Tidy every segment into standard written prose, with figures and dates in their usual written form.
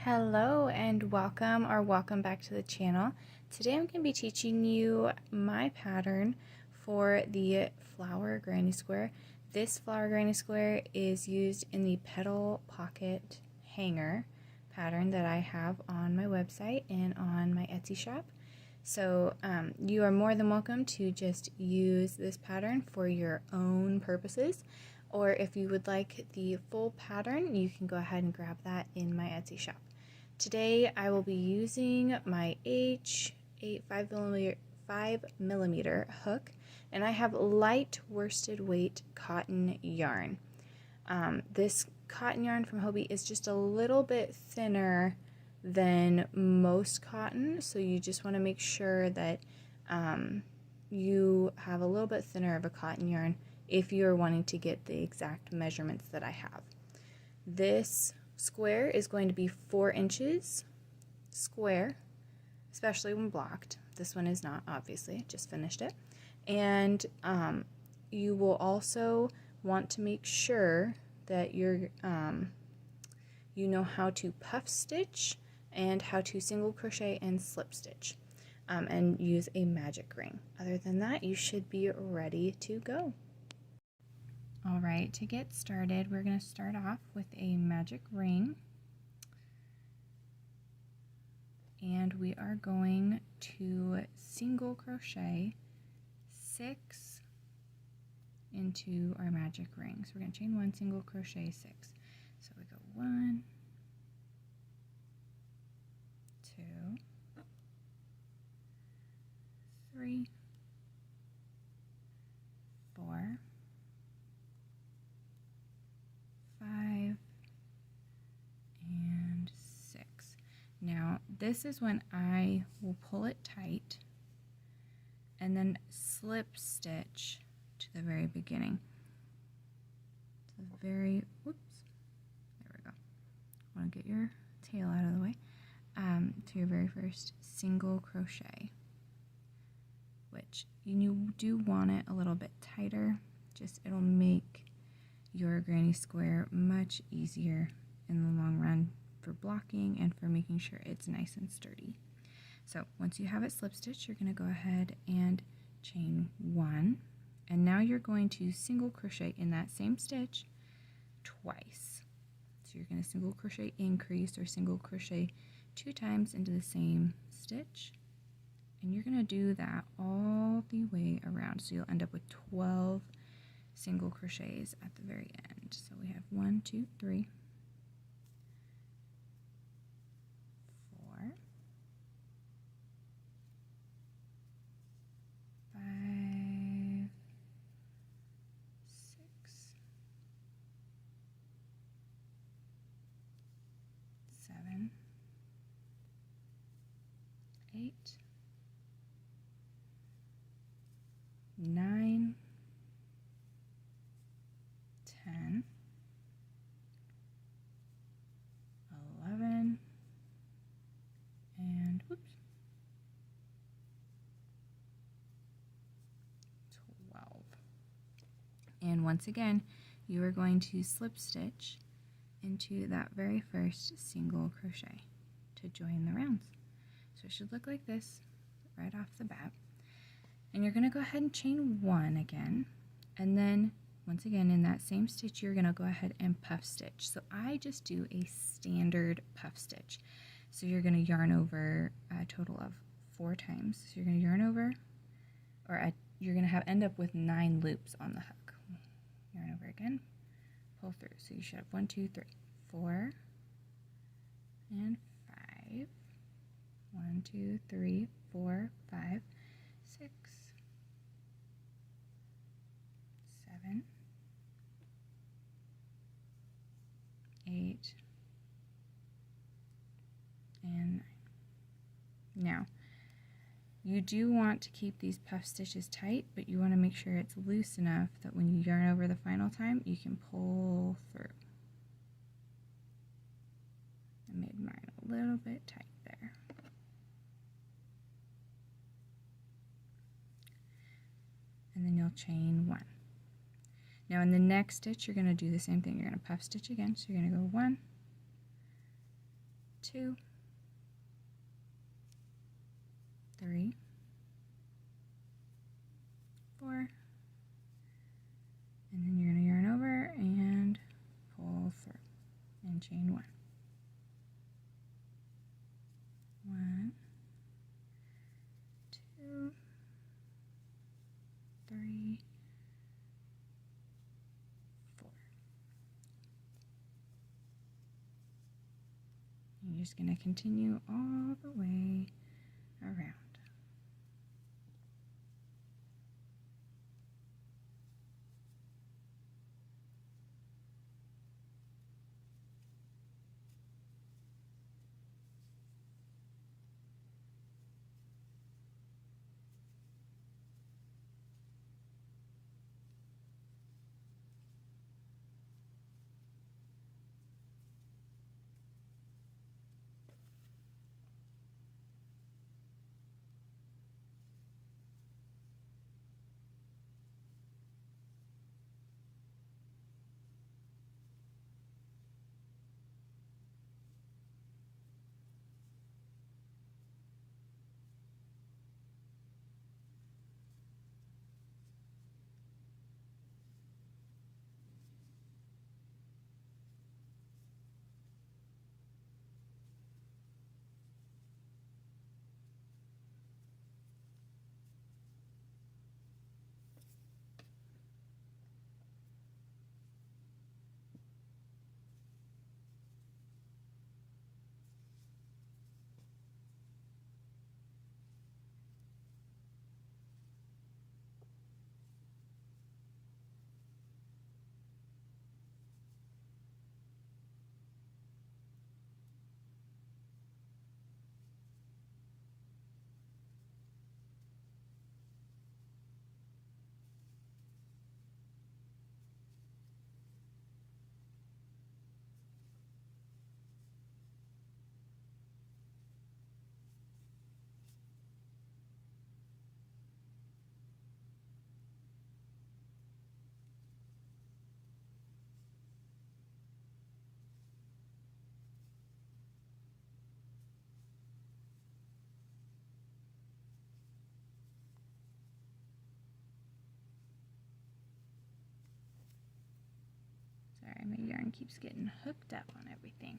Hello and welcome back to the channel. Today I'm going to be teaching you my pattern for the flower granny square. This flower granny square is used in the petal pocket hanger pattern that I have on my website and on my Etsy shop. So you are more than welcome to just use this pattern for your own purposes, or if you would like the full pattern, you can go ahead and grab that in my Etsy shop. Today I will be using my H8 5mm hook, and I have light worsted weight cotton yarn. This cotton yarn from Hobbii is just a little bit thinner than most cotton, so you just want to make sure that you have a little bit thinner of a cotton yarn if you're wanting to get the exact measurements that I have. This square is going to be 4 inches square, especially when blocked. This one is not, obviously, just finished it. And you will also want to make sure that you know how to puff stitch and how to single crochet and slip stitch, and use a magic ring. Other than that, you should be ready to go. Alright, to get started, we're going to start off with a magic ring, and we are going to single crochet 6 into our magic ring. So we're going to chain 1, single crochet 6. So we go 1, 2, 3, 4, 5, and 6. Now this is when I will pull it tight and then slip stitch to the very beginning. To the very, whoops, there we go. Want to get your tail out of the way. To your very first single crochet, which you do want it a little bit tighter. Just it'll make your granny square much easier in the long run for blocking and for making sure it's nice and sturdy. So once you have it slip stitched, you're going to go ahead and chain 1, and now you're going to single crochet in that same stitch twice. So you're going to single crochet increase or single crochet 2 times into the same stitch, and you're going to do that all the way around, so you'll end up with 12 single crochets at the very end. So we have 1, 2, 3, 4, 5, 6, 7, 8, 9, 10, 11, and whoops, 12. And once again, you are going to slip stitch into that very first single crochet to join the rounds. So it should look like this right off the bat. And you're going to go ahead and chain 1 again, and then once again in that same stitch you're going to go ahead and puff stitch. So I just do a standard puff stitch. So you're going to yarn over a total of 4 times. So you're going to yarn over, or you're going to end up with 9 loops on the hook. Yarn over again, pull through. So you should have 1, 2, 3, 4, and 5. 1, 2, 3, 4, 5, 6, 7, 8, and 9. Now, you do want to keep these puff stitches tight, but you want to make sure it's loose enough that when you yarn over the final time, you can pull through. I made mine a little bit tight there. And then you'll chain 1. Now in the next stitch, you're going to do the same thing. You're going to puff stitch again. So you're going to go 1, 2, 3, 4, and then you're going to yarn over and pull through and chain 1. 1, 2, 3, 4. You're just going to continue all the way around. Sorry, my yarn keeps getting hooked up on everything.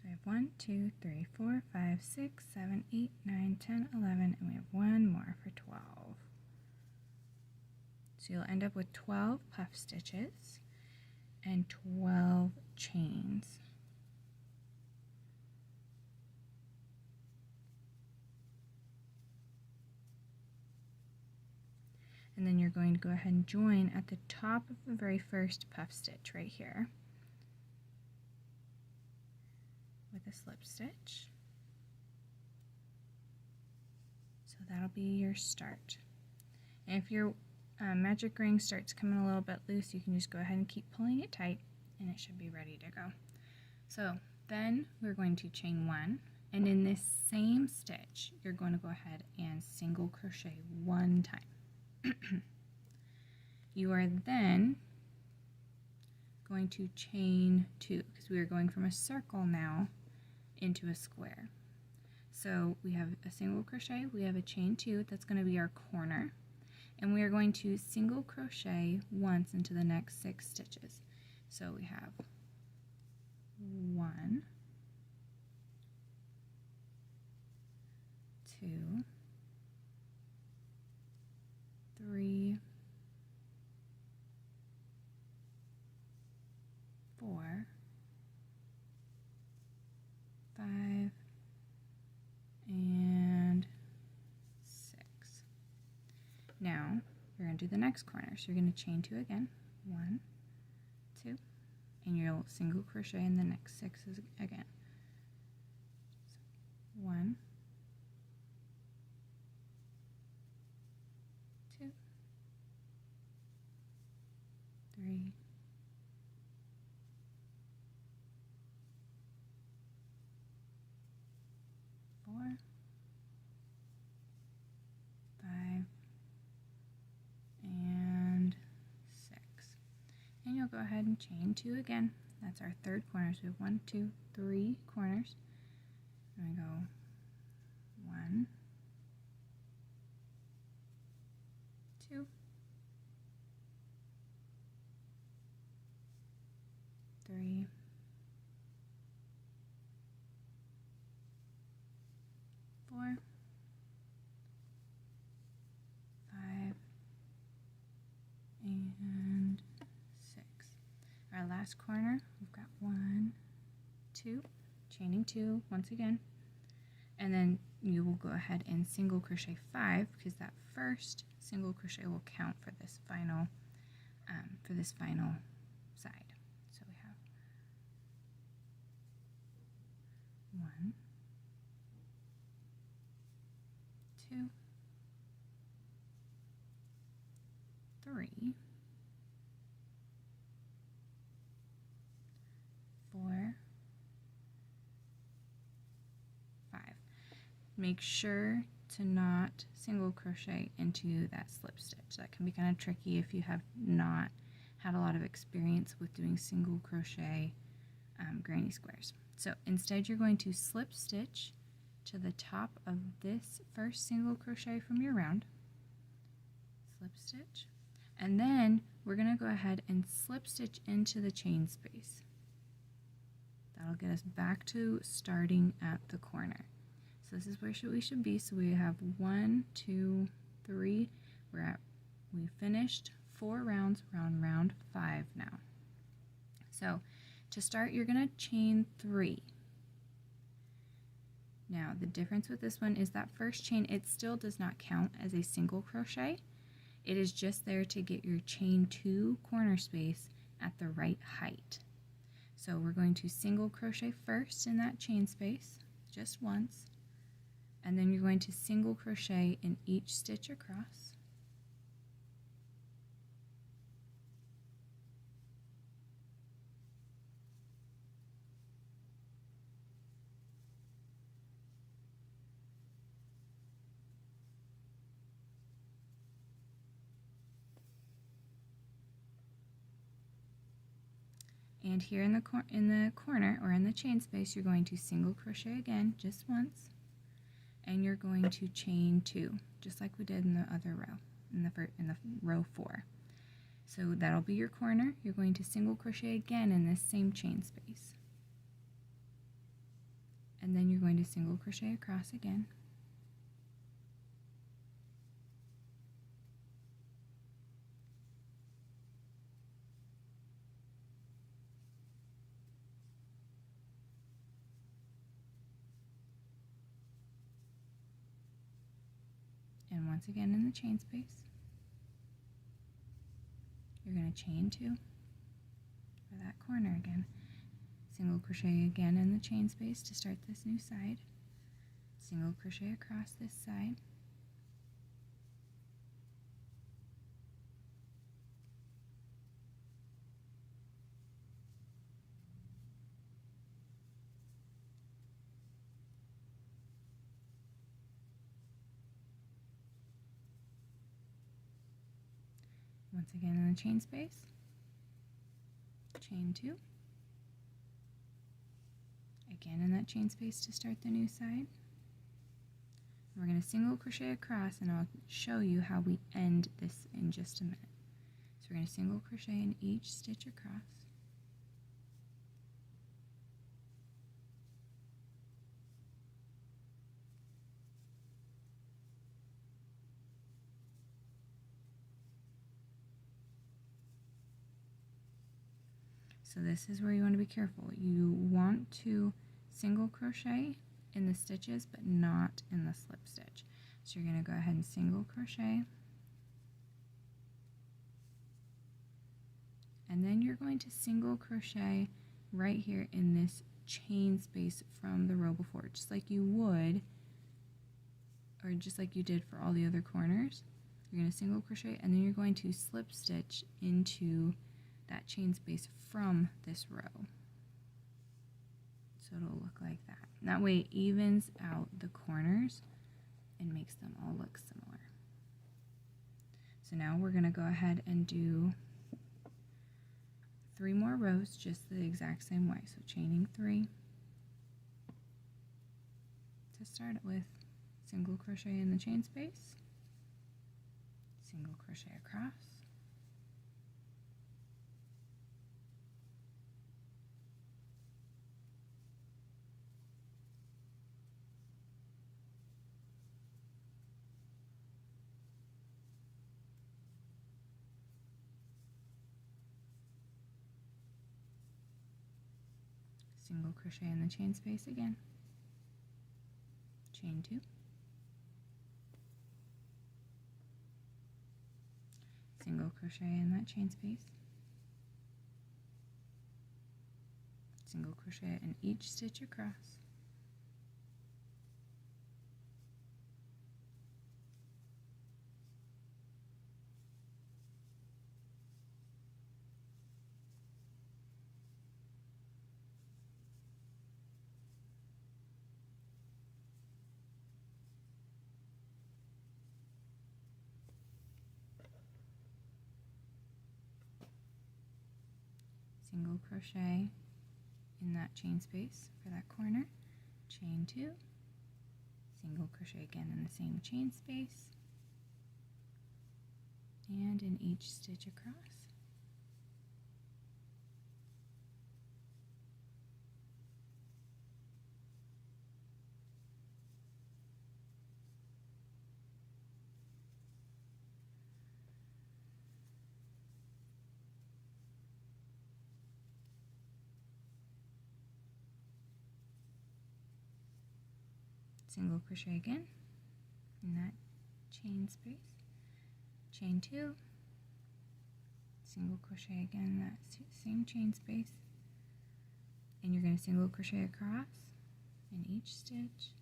We have 1, 2, 3, 4, 5, 6, 7, 8, 9, 10, 11, and we have one more for 12. So you'll end up with 12 puff stitches and 12 chains. And then you're going to go ahead and join at the top of the very first puff stitch right here with a slip stitch. So that'll be your start. And if your magic ring starts coming a little bit loose, you can just go ahead and keep pulling it tight and it should be ready to go. So then we're going to chain 1, and in this same stitch you're going to go ahead and single crochet 1 time. You are then going to chain 2, because we are going from a circle now into a square. So we have a single crochet, we have a chain 2, that's going to be our corner, and we are going to single crochet once into the next 6 stitches. So we have 1, 2, 3, 4, 5, and 6. Now you're going to do the next corner. So you're going to chain 2 again. 1, 2, and you'll single crochet in the next 6 again. So 1, 2, 3, 4, 5, and 6. And you'll go ahead and chain 2 again. That's our third corner. So we have 1, 2, 3 corners. And we go 1, 2, 3, 4, 5, and 6. Our last corner, we've got 1, 2, chaining 2 once again, and then you will go ahead and single crochet 5 because that first single crochet will count for this final side. So we have 1, 2, 3, 4, 5. Make sure to not single crochet into that slip stitch. That can be kind of tricky if you have not had a lot of experience with doing single crochet granny squares. So instead you're going to slip stitch to the top of this first single crochet from your round, slip stitch, and then we're going to go ahead and slip stitch into the chain space. That'll get us back to starting at the corner. So this is where we should be. So we have 1, 2, 3. We finished 4 rounds. We're on round 5 now. So to start, you're going to chain 3. Now the difference with this one is that first chain, it still does not count as a single crochet. It is just there to get your chain 2 corner space at the right height. So we're going to single crochet first in that chain space, just once, and then you're going to single crochet in each stitch across. And here in the corner or in the chain space, you're going to single crochet again just once, and you're going to chain 2, just like we did in the other row, in the row 4. So that'll be your corner. You're going to single crochet again in this same chain space, and then you're going to single crochet across again. And once again in the chain space, you're going to chain 2 for that corner again. Single crochet again in the chain space to start this new side. Single crochet across this side. Once again in the chain space, chain 2, again in that chain space to start the new side. We're going to single crochet across, and I'll show you how we end this in just a minute. So we're going to single crochet in each stitch across. So this is where you want to be careful. You want to single crochet in the stitches, but not in the slip stitch. So you're going to go ahead and single crochet, and then you're going to single crochet right here in this chain space from the row before, just like you would, or just like you did for all the other corners. you're going to single crochet, and then you're going to slip stitch into that chain space from this row. So it'll look like that. That way it evens out the corners and makes them all look similar. So now we're going to go ahead and do 3 more rows just the exact same way. So chaining 3 to start it with, single crochet in the chain space, single crochet across, single crochet in the chain space again, chain 2, single crochet in that chain space, single crochet in each stitch across, single crochet in that chain space for that corner, chain 2, single crochet again in the same chain space, and in each stitch across. Single crochet again in that chain space, chain 2, single crochet again in that same chain space, and you're going to single crochet across in each stitch,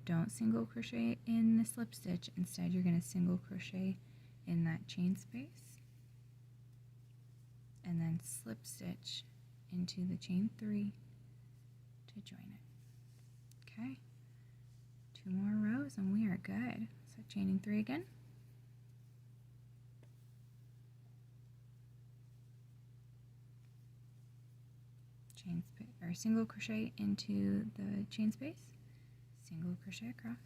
don't single crochet in the slip stitch. Instead, you're going to single crochet in that chain space and then slip stitch into the chain 3 to join it. Okay, 2 more rows and we are good. So chaining 3 again. Chain space or single crochet into the chain space, single crochet across,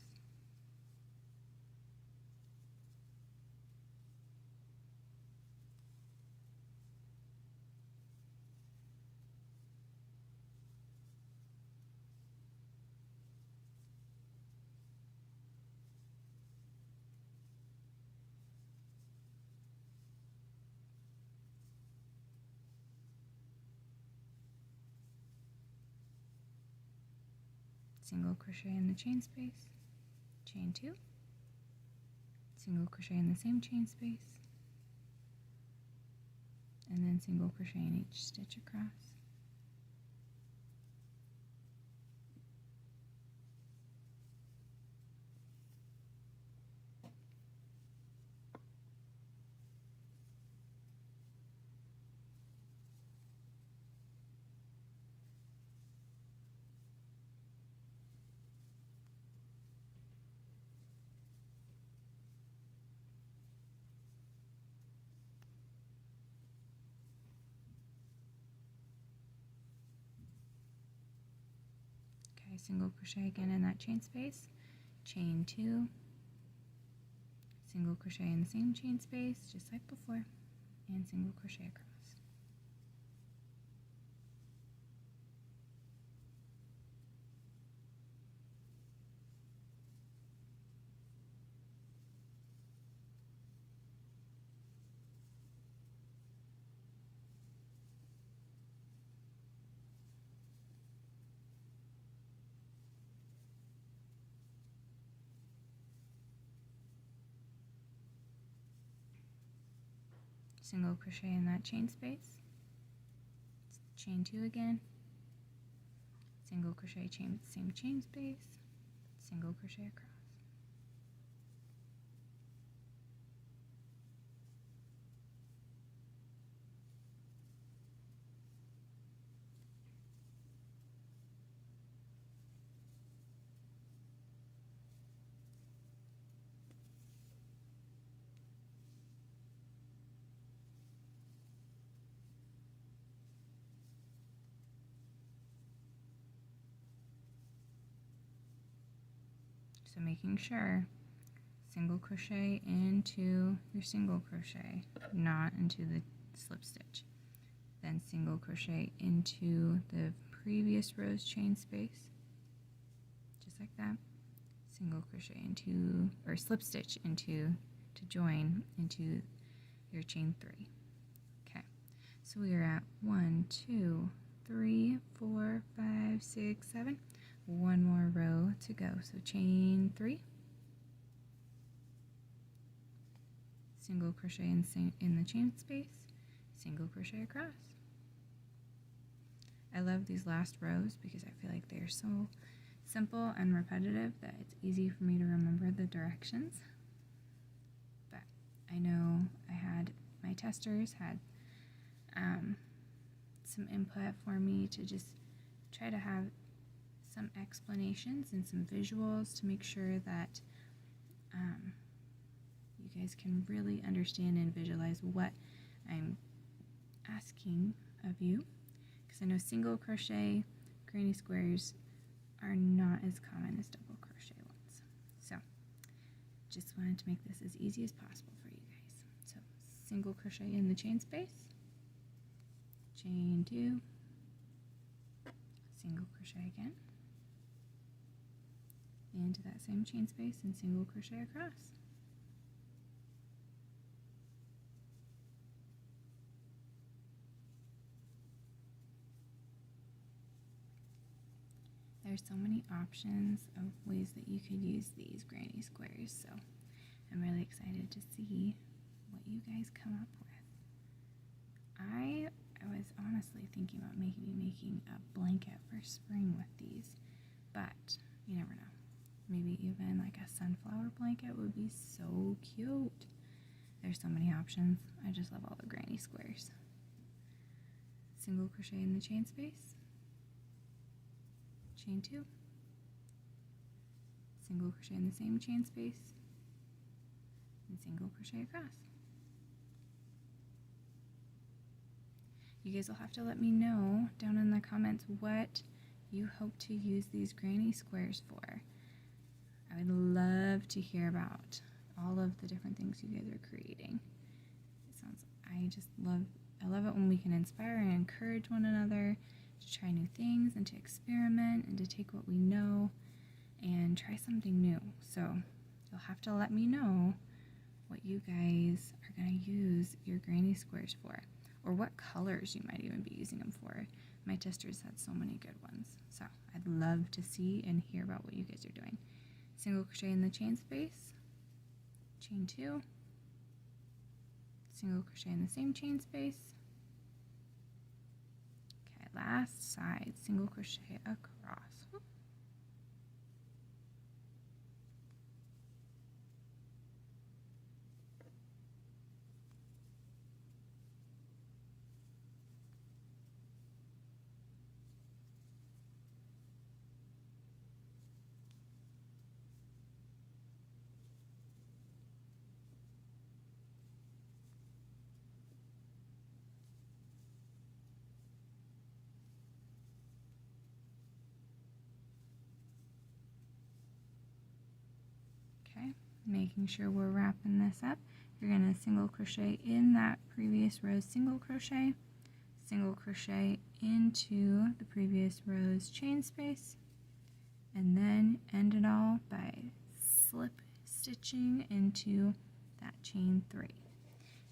single crochet in the chain space, chain 2, single crochet in the same chain space, and then single crochet in each stitch across. Single crochet again in that chain space, chain 2, single crochet in the same chain space just like before, and single crochet across. single crochet in that chain space, chain 2 again, single crochet, chain, same chain space, single crochet across. So making sure single crochet into your single crochet, not into the slip stitch. Then single crochet into the previous row's chain space, just like that. Single crochet into, or slip stitch into, to join into your chain 3. Okay, so we are at 1, 2, 3, 4, 5, 6, 7. One more row to go. So chain 3, single crochet in the chain space, single crochet across. I love these last rows because I feel like they are so simple and repetitive that it's easy for me to remember the directions. But I know my testers had some input for me to just try to have some explanations and some visuals to make sure that you guys can really understand and visualize what I'm asking of you, because I know single crochet granny squares are not as common as double crochet ones. So just wanted to make this as easy as possible for you guys. So single crochet in the chain space, chain 2, single crochet again into that same chain space and single crochet across. There's so many options of ways that you could use these granny squares, so I'm really excited to see what you guys come up with. I was honestly thinking about maybe making a blanket for spring with these, but you never know. Maybe even like a sunflower blanket would be so cute. There's so many options. I just love all the granny squares. Single crochet in the chain space, chain 2, single crochet in the same chain space, and single crochet across. You guys will have to let me know down in the comments what you hope to use these granny squares for. I would love to hear about all of the different things you guys are creating. I love it when we can inspire and encourage one another to try new things and to experiment and to take what we know and try something new. So you'll have to let me know what you guys are going to use your granny squares for, or what colors you might even be using them for. My testers had so many good ones, so I'd love to see and hear about what you guys are doing. Single crochet in the chain space, chain 2, single crochet in the same chain space. Okay, last side, single crochet across. Making sure we're wrapping this up, you're going to single crochet in that previous row's single crochet into the previous row's chain space, and then end it all by slip stitching into that chain 3.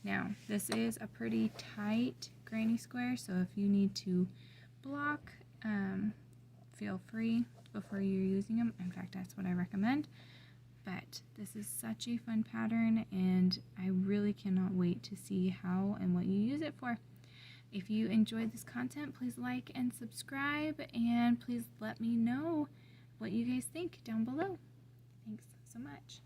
Now this is a pretty tight granny square, so if you need to block, feel free before you're using them. In fact, that's what I recommend. but this is such a fun pattern, and I really cannot wait to see how and what you use it for. If you enjoyed this content, please like and subscribe, and please let me know what you guys think down below. Thanks so much.